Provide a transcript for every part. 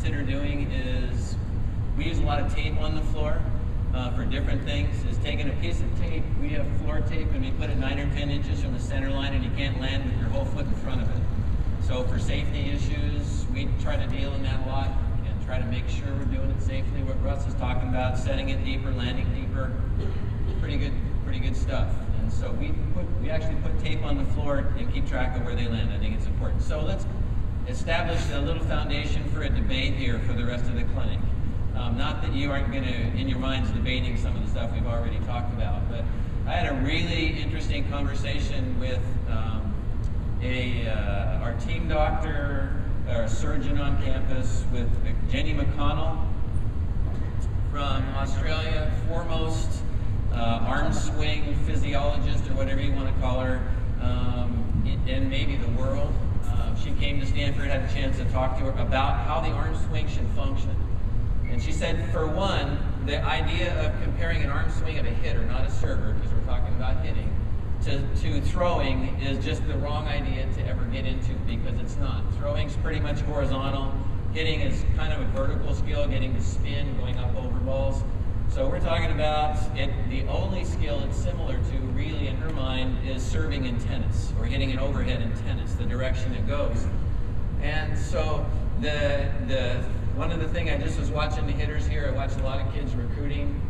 consider doing is, we use a lot of tape on the floor for different things, is taking a piece of tape, we have floor tape, and we put it 9 or 10 inches from the center line, and you can't land with your whole foot in front of it. So for safety issues, we try to deal in that a lot and try to make sure we're doing it safely. What Russ is talking about, setting it deeper, landing deeper, pretty good stuff. And so we actually put tape on the floor and keep track of where they land. I think it's important. So let's establish a little foundation for a debate here for the rest of the clinic. Not that you aren't going to, in your minds, debating some of the stuff we've already talked about, but I had a really interesting conversation with our team doctor, our surgeon on campus, with Jenny McConnell from Australia, foremost arm swing physiologist, or whatever you want to call her, in maybe the world. She came to Stanford, had a chance to talk to her about how the arm swing should function. And she said, for one, the idea of comparing an arm swing of a hitter, not a server, because we're talking about hitting, to throwing is just the wrong idea to ever get into, because it's not. Throwing's pretty much horizontal. Hitting is kind of a vertical skill, getting to spin, going up over balls. So we're talking about it. The only skill it's similar to, really, in her mind, is serving in tennis, or hitting an overhead in tennis, the direction it goes. And so one of the things, I just was watching the hitters here, I watched a lot of kids recruiting,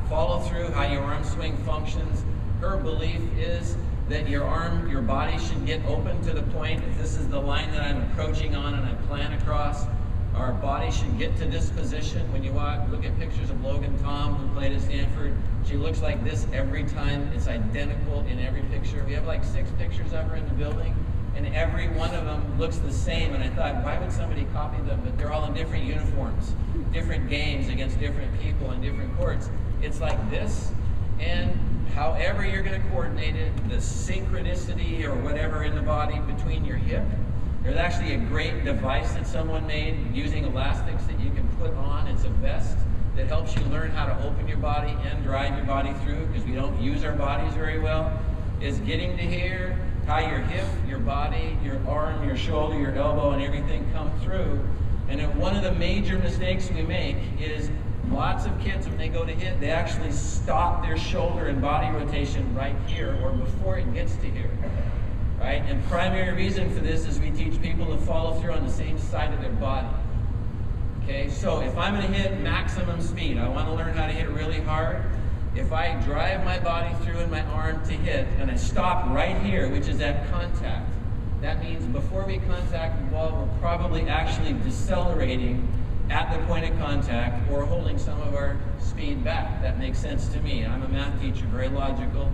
follow through, how your arm swing functions. Her belief is that your body should get open to the point, if this is the line that I'm approaching on and I plan across, our body should get to this position. When you look at pictures of Logan Tom, who played at Stanford, she looks like this every time. It's identical in every picture. We have like 6 pictures of her in the building, and every one of them looks the same. And I thought, why would somebody copy them? But they're all in different uniforms, different games against different people in different courts. It's like this, and however you're going to coordinate it, the synchronicity or whatever in the body between your hip. There's actually a great device that someone made using elastics that you can put on. It's a vest that helps you learn how to open your body and drive your body through, because we don't use our bodies very well. Is getting to here, how your hip, your body, your arm, your shoulder, your elbow, and everything come through. And one of the major mistakes we make is lots of kids, when they go to hit, they actually stop their shoulder and body rotation right here, or before it gets to here. Right? And primary reason for this is we teach people to follow through on the same side of their body. Okay, so if I'm going to hit maximum speed, I want to learn how to hit really hard. If I drive my body through in my arm to hit, and I stop right here, which is at contact, that means before we contact the ball, we're probably actually decelerating at the point of contact, or holding some of our speed back. That makes sense to me. I'm a math teacher, very logical.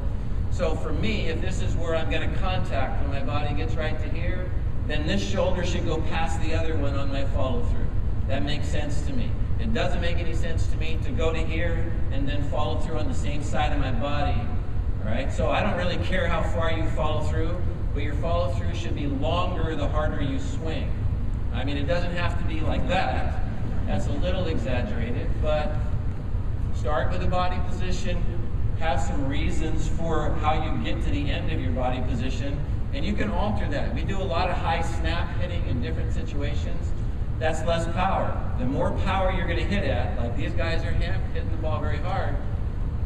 So for me, if this is where I'm going to contact when my body gets right to here, then this shoulder should go past the other one on my follow-through. That makes sense to me. It doesn't make any sense to me to go to here and then follow through on the same side of my body. All right? So I don't really care how far you follow through, but your follow-through should be longer the harder you swing. I mean, it doesn't have to be like that. That's a little exaggerated, but start with the body position, have some reasons for how you get to the end of your body position, and you can alter that. We do a lot of high snap hitting in different situations. That's less power. The more power you're going to hit at, like these guys are hitting the ball very hard,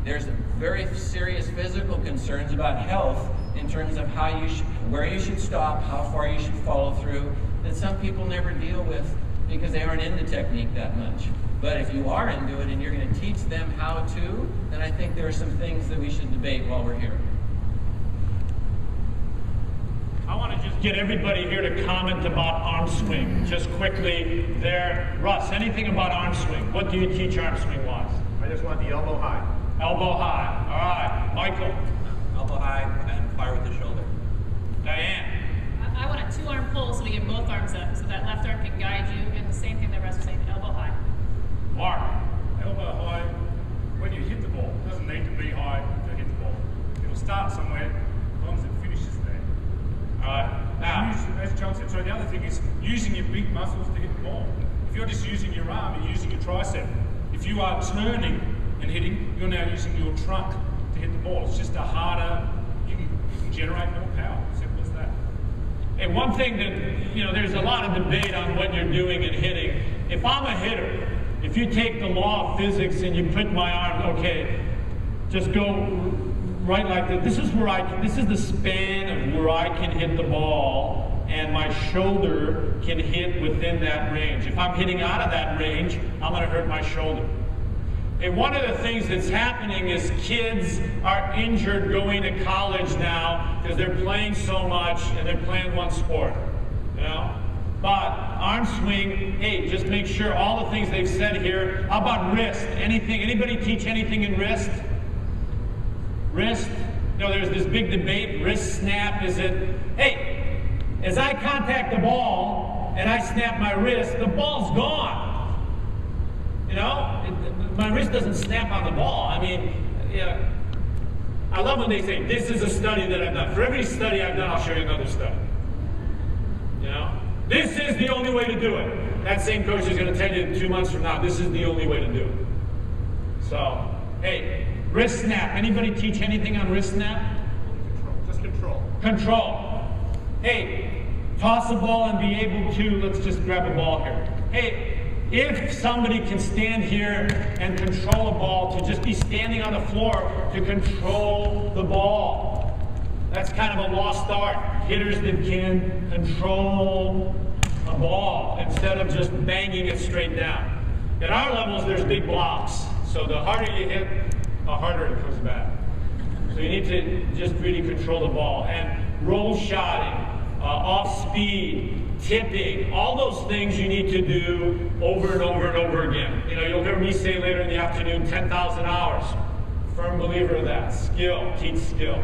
there's very serious physical concerns about health in terms of where you should stop, how far you should follow through, that some people never deal with because they aren't into technique that much. But if you are into it and you're going to teach them how to, then I think there are some things that we should debate while we're here. I want to just get everybody here to comment about arm swing. Just quickly there. Russ, anything about arm swing? What do you teach arm swing wise? I just want the elbow high. Elbow high. All right. Michael? Elbow high and fire with the shoulder. Diane? I want a 2-arm pull so we get both arms up, so that left arm can guide you, and the same thing that Russ was saying, elbow high. Mark? Elbow high when you hit the ball. It doesn't need to be high to hit the ball. It'll start somewhere as long as it finishes there. All right. Now, as John said, so the other thing is using your big muscles to hit the ball. If you're just using your arm, you're using your tricep. If you are turning and hitting, you're now using your trunk to hit the ball. It's just a harder, you can generate more power. Simple as that. and one thing that, there's a lot of debate on what you're doing in hitting. if I'm a hitter, if you take the law of physics and you put my arm, okay, just go right like this. This is the span of where I can hit the ball, and my shoulder can hit within that range. If I'm hitting out of that range, I'm going to hurt my shoulder. And one of the things that's happening is kids are injured going to college now because they're playing so much and they're playing one sport, you know? But arm swing, hey, just make sure all the things they've said here. How about wrist? Anything? Anybody teach anything in wrist? Wrist? You know, there's this big debate. Wrist snap, is it? Hey, as I contact the ball and I snap my wrist, the ball's gone. You know, my wrist doesn't snap on the ball. I mean, yeah. I love when they say, this is a study that I've done. For every study I've done, I'll show you another study. You know? This is the only way to do it. That same coach is going to tell you 2 months from now, this is the only way to do it. So, hey, wrist snap. Anybody teach anything on wrist snap? Control. Just control. Control. Hey, toss a ball and be able to, let's just grab a ball here. Hey, if somebody can stand here and control a ball, to just be standing on the floor to control the ball. That's kind of a lost art. Hitters that can control a ball instead of just banging it straight down. At our levels, there's big blocks. So the harder you hit, the harder it comes back. So you need to just really control the ball. And roll shotting, off speed, tipping, all those things you need to do over and over and over again. You know, you'll hear me say later in the afternoon, 10,000 hours. Firm believer of that. Skill, teach skill.